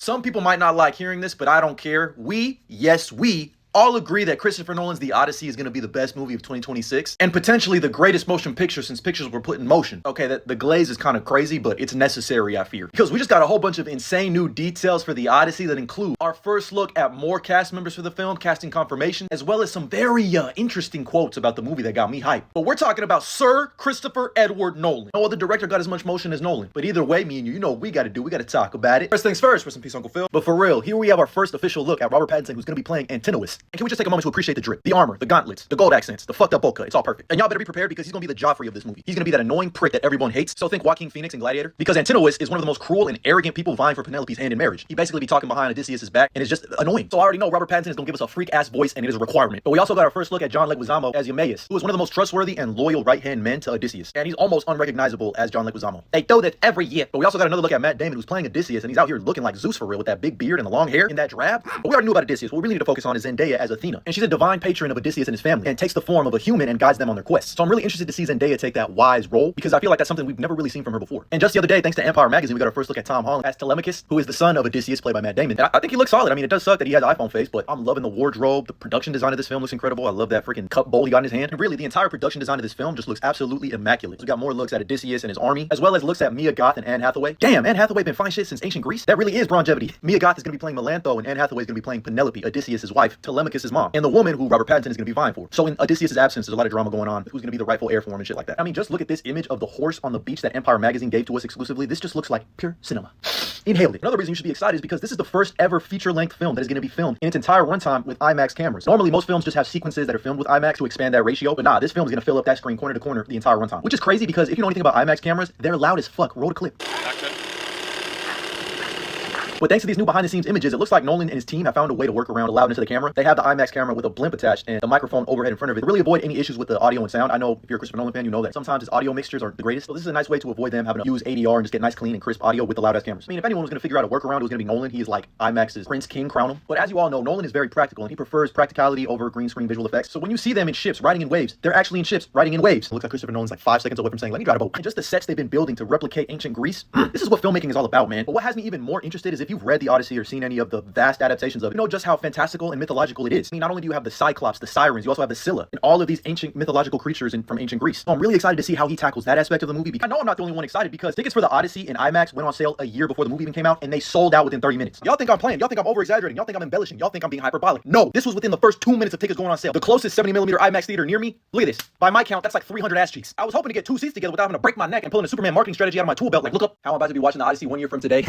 Some people might not like hearing this, but I don't care. Yes, we all agree that Christopher Nolan's The Odyssey is going to be the best movie of 2026 and potentially the greatest motion picture since pictures were put in motion. Okay, the glaze is kind of crazy, but it's necessary, I fear. Because we just got a whole bunch of insane new details for The Odyssey that include our first look at more cast members for the film, casting confirmation, as well as some very interesting quotes about the movie that got me hyped. But we're talking about Sir Christopher Edward Nolan. No other director got as much motion as Nolan. But either way, me and you know what we got to do. We got to talk about it. First things first, rest in peace, Uncle Phil. But for real, here we have our first official look at Robert Pattinson, who's going to be playing Antinous. And can we just take a moment to appreciate the drip, the armor, the gauntlets, the gold accents, the fucked up bokeh? It's all perfect. And y'all better be prepared because he's gonna be the Joffrey of this movie. He's gonna be that annoying prick that everyone hates. So think Joaquin Phoenix in Gladiator. Because Antinous is one of the most cruel and arrogant people vying for Penelope's hand in marriage. He basically be talking behind Odysseus' back and it's just annoying. So I already know Robert Pattinson is gonna give us a freak ass voice and it is a requirement. But we also got our first look at John Leguizamo as Eumaeus, who is one of the most trustworthy and loyal right-hand men to Odysseus. And he's almost unrecognizable as John Leguizamo. They do that every year. But we also got another look at Matt Damon, who's playing Odysseus, and he's out here looking like Zeus for real with that big beard and the long hair in that drab. But we already knew about Odysseus. What we really need to focus on is Zendaya as Athena. And she's a divine patron of Odysseus and his family and takes the form of a human and guides them on their quests. So I'm really interested to see Zendaya take that wise role because I feel like that's something we've never really seen from her before. And just the other day, thanks to Empire Magazine, we got our first look at Tom Holland as Telemachus, who is the son of Odysseus, played by Matt Damon. And I think he looks solid. I mean, it does suck that he has an iPhone face, but I'm loving the wardrobe. The production design of this film looks incredible. I love that freaking cup bowl he got in his hand. And really, the entire production design of this film just looks absolutely immaculate. We got more looks at Odysseus and his army, as well as looks at Mia Goth and Anne Hathaway. Damn, Anne Hathaway been fine shit since ancient Greece. That really is longevity. Mia Goth is going to be playing Melantho, and Anne Hathaway is going to be playing Penelope, Odysseus' wife, Telemachus' mom, and the woman who Robert Pattinson is going to be vying for. So in Odysseus' absence, there's a lot of drama going on. Who's going to be the rightful heir for him and shit like that. I mean, just look at this image of the horse on the beach that Empire Magazine gave to us exclusively. This just looks like pure cinema. Inhaled it. Another reason you should be excited is because this is the first ever feature-length film that is going to be filmed in its entire runtime with IMAX cameras. Normally, most films just have sequences that are filmed with IMAX to expand that ratio, but nah, this film is going to fill up that screen corner to corner the entire runtime, which is crazy because if you know anything about IMAX cameras, they're loud as fuck. Roll the clip. But thanks to these new behind-the-scenes images, it looks like Nolan and his team have found a way to work around the loudness of the camera. They have the IMAX camera with a blimp attached and the microphone overhead in front of it to really avoid any issues with the audio and sound. I know if you're a Christopher Nolan fan, you know that sometimes his audio mixtures are the greatest. So this is a nice way to avoid them having to use ADR and just get nice, clean, and crisp audio with the loud-ass cameras. I mean, if anyone was going to figure out a workaround, it was going to be Nolan. He is like IMAX's Prince King, crown him. But as you all know, Nolan is very practical and he prefers practicality over green screen visual effects. So when you see them in ships riding in waves, they're actually in ships riding in waves. It looks like Christopher Nolan's like 5 seconds away from saying, "Let me drive a boat." And just the sets they've been building to replicate ancient Greece. This is what filmmaking is all about, man. But what has me even more interested is if you've read The Odyssey or seen any of the vast adaptations of it, you know just how fantastical and mythological it is. I mean, not only do you have the Cyclops, the Sirens, you also have the Scylla, and all of these ancient mythological creatures from ancient Greece. So I'm really excited to see how he tackles that aspect of the movie. I know I'm not the only one excited because tickets for The Odyssey in IMAX went on sale a year before the movie even came out, and they sold out within 30 minutes. Y'all think I'm playing. Y'all think I'm over-exaggerating. Y'all think I'm embellishing. Y'all think I'm being hyperbolic. No, this was within the first 2 minutes of tickets going on sale. The closest 70mm IMAX theater near me, look at this. By my count, that's like 300 ass cheeks. I was hoping to get 2 seats together without having to break my neck and pulling a Superman marketing strategy out of my tool belt. Like, look up how I'm about to be watching The Odyssey 1 year from today.